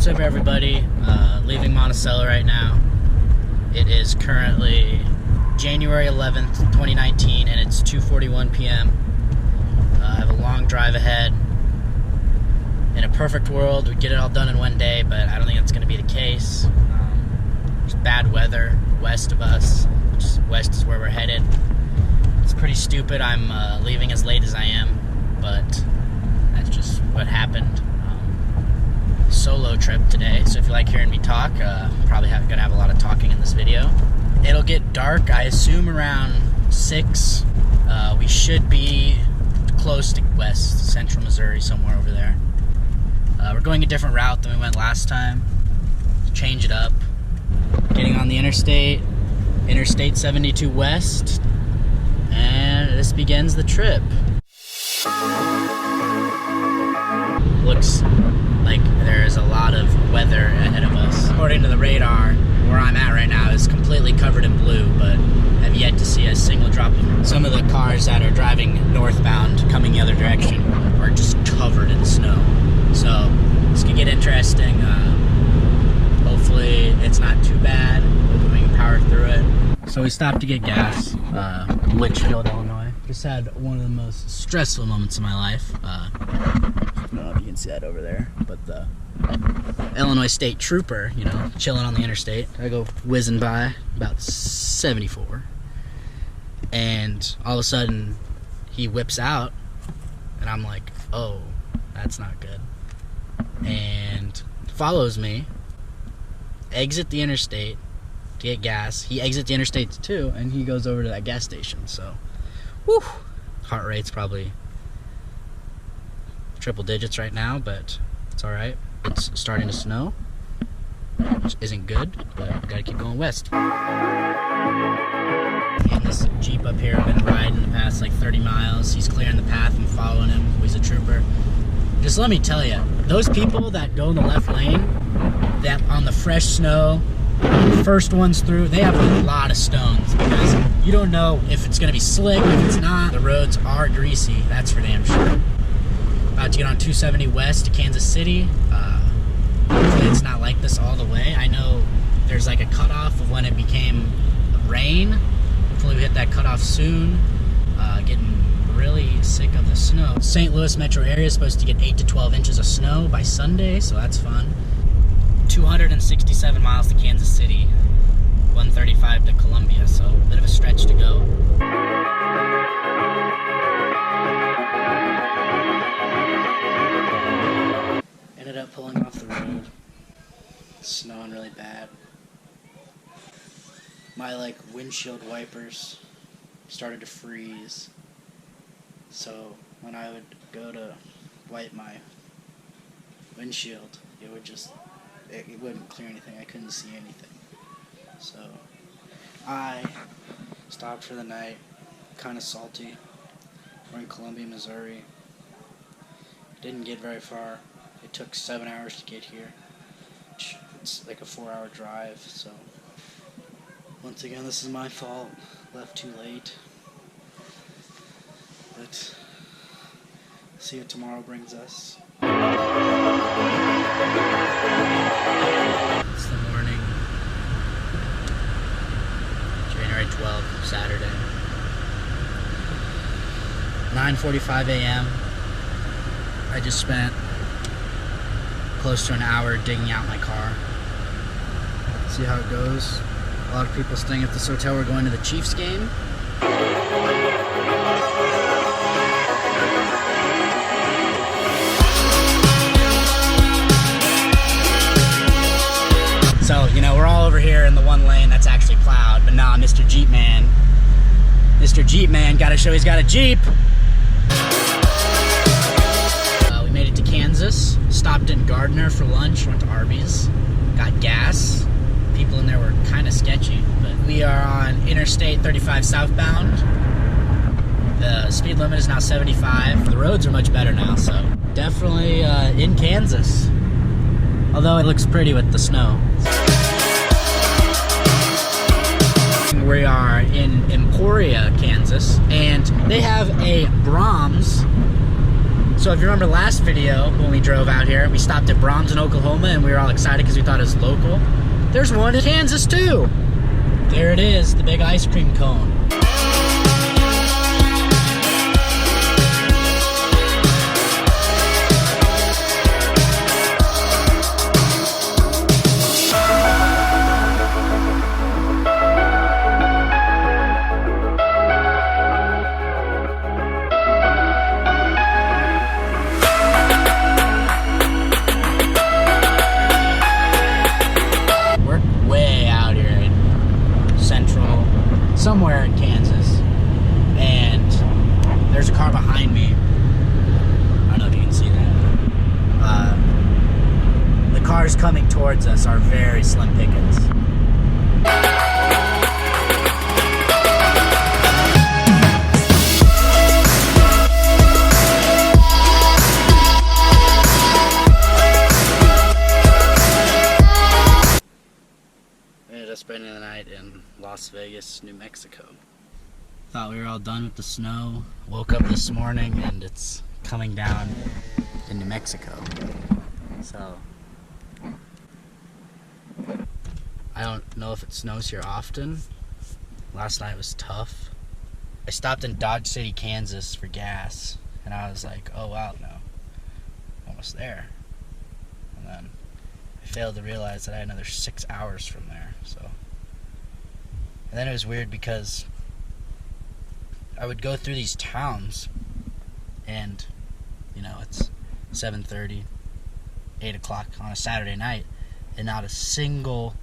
What's up, everybody? Leaving Monticello right now. It is currently January 11th, 2019, and it's 2:41 p.m. I have a long drive ahead. In a perfect world, we'd get it all done in one day, but I don't think that's going to be the case. There's bad weather west of us, which is west is where we're headed. It's pretty stupid. I'm leaving as late as I am, but that's just what happened. Solo trip today, so if you like hearing me talk, probably gonna have a lot of talking in this video. It'll get dark, I assume, around 6. We should be close to west central Missouri, somewhere over there. We're going a different route than we went last time. Change it up. Getting on the interstate 72 west, and this begins the trip. Looks like there's a lot of weather ahead of us. According to the radar, where I'm at right now is completely covered in blue, but have yet to see a single drop of. Some of the cars that are driving northbound, coming the other direction, are just covered in snow. So this could get interesting. Hopefully it's not too bad. Hopefully we can power through it. So we stopped to get gas, Litchfield, Illinois. Just had one of the most stressful moments of my life. I don't know if you can see that over there, but the Illinois State Trooper, you know, chilling on the interstate. I go whizzing by about 74, and all of a sudden he whips out, and I'm like, oh, that's not good. And follows me, exit the interstate to get gas. He exits the interstate too, and he goes over to that gas station. So, whew, heart rate's probably triple digits right now, but it's all right. It's starting to snow, which isn't good, but we gotta keep going west. And this Jeep up here, I've been riding the past like 30 miles. He's clearing the path. I'm following him. He's a trooper. Just let me tell you, those people that go in the left lane, that on the fresh snow, first ones through, they have a lot of stones, because you don't know if it's gonna be slick, if it's not. The roads are greasy, that's for damn sure. About to get on 270 west to Kansas City. Hopefully it's not like this all the way. I know there's like a cutoff of when it became rain. Hopefully we hit that cutoff soon. Getting really sick of the snow. St. Louis metro area is supposed to get 8 to 12 inches of snow by Sunday, so that's fun. 267 miles to Kansas City, 135 to Columbia, so a bit of a stretch to go. Ended up pulling off the road. It's snowing really bad. My windshield wipers started to freeze. So when I would go to wipe my windshield, it would just, it wouldn't clear anything. I couldn't see anything. So I stopped for the night, kind of salty. We're in Columbia, Missouri. Didn't get very far. It took 7 hours to get here. It's like a 4-hour drive, so once again, this is my fault. Left too late. But see what tomorrow brings us. It's the morning, January 12th, Saturday. 9:45 a.m. I just spent close to an hour digging out my car. See how it goes. A lot of people staying at this hotel. We're going to the Chiefs game. So, you know, we're all over here in the one lane that's actually plowed, but nah, Mr. Jeep Man. Mr. Jeep Man, gotta show he's got a Jeep. We made it to Kansas, stopped in Gardner for lunch, went to Arby's, got gas. People in there were kind of sketchy, but we are on Interstate 35 southbound. The speed limit is now 75. The roads are much better now, so definitely in Kansas. Although it looks pretty with the snow. We are in Emporia, Kansas, and they have a Brahms So if you remember last video when we drove out here, we stopped at Brahms in Oklahoma and we were all excited because we thought it was local. There's one in Kansas too. There it is, the big ice cream cone. Somewhere in Kansas, and there's a car behind me. I don't know if you can see that. The cars coming towards us are very slim pickings. Spending the night in Las Vegas, New Mexico. Thought we were all done with the snow. Woke up this morning and it's coming down in New Mexico. So I don't know if it snows here often. Last night was tough. I stopped in Dodge City, Kansas for gas and I was like, oh wow, no, almost there. And then I failed to realize that I had another 6 hours from there. So, and then it was weird because I would go through these towns and, you know, it's 7:30, 8 o'clock on a Saturday night and not a single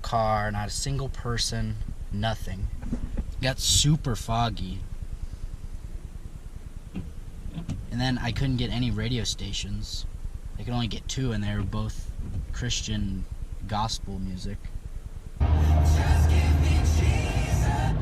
car, not a single person, nothing. It got super foggy. And then I couldn't get any radio stations. I could only get 2 and they were both Christian gospel music. Just give me Jesus.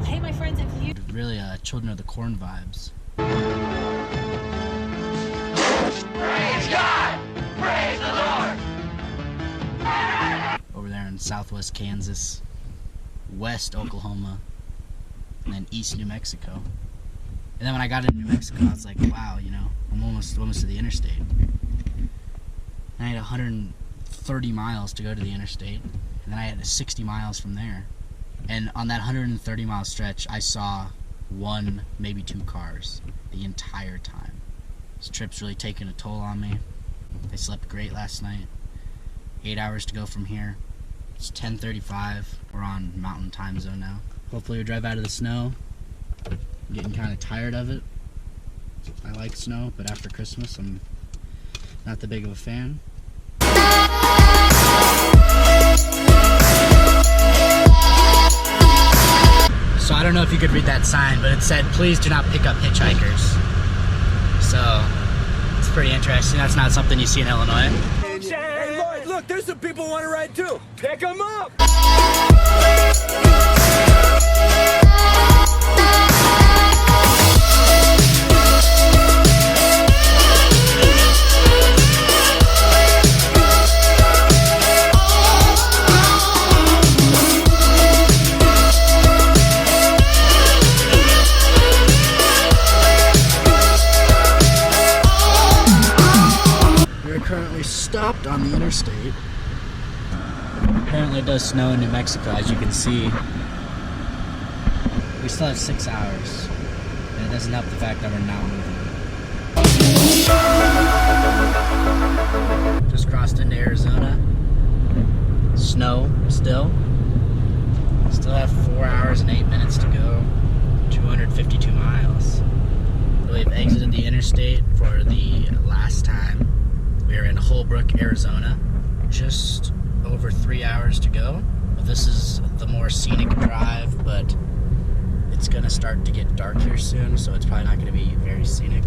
Hey, my friends, if you really Children of the Corn vibes. Praise God! Praise the Lord! Over there in southwest Kansas, west Oklahoma, and then east New Mexico. And then when I got into New Mexico, I was like, wow, you know, I'm almost to the interstate. And I had 130 miles to go to the interstate, and then I had 60 miles from there. And on that 130 mile stretch, I saw 1, maybe 2 cars the entire time. This trip's really taken a toll on me. I slept great last night. 8 hours to go from here. It's 10:35. We're on Mountain Time Zone now. Hopefully we drive out of the snow. I'm getting kind of tired of it. I like snow, but after Christmas, I'm not that big of a fan. So I don't know if you could read that sign, but it said, please do not pick up hitchhikers. So it's pretty interesting. That's not something you see in Illinois. Hey, Lloyd, look, there's some people who want to ride too. Pick them up! Currently stopped on the interstate. Apparently it does snow in New Mexico, as you can see. We still have 6 hours, and it doesn't help the fact that we're not moving. Just crossed into Arizona. Snow still. Still have 4 hours and 8 minutes to go. 252 miles. We've exited the interstate for the last time. We are in Holbrook, Arizona. Just over 3 hours to go. This is the more scenic drive, but it's gonna start to get dark here soon, so it's probably not gonna be very scenic.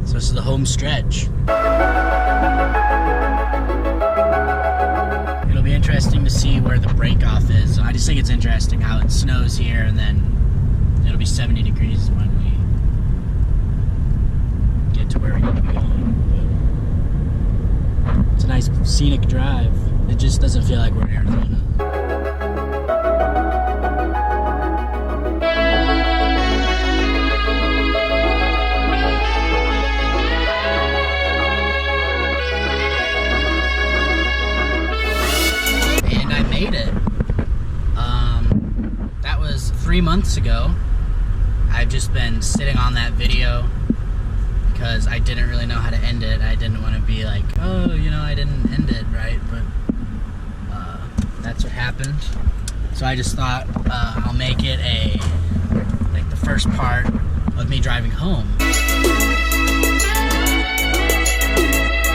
So this is the home stretch. It'll be interesting to see where the break-off is. I just think it's interesting how it snows here, and then it'll be 70 degrees when we get to where we need to be going. It's a nice scenic drive. It just doesn't feel like we're in Arizona. 3 months ago. I've just been sitting on that video because I didn't really know how to end it. I didn't want to be like, oh, you know, I didn't end it right, but that's what happened. So I just thought I'll make it like the first part of me driving home.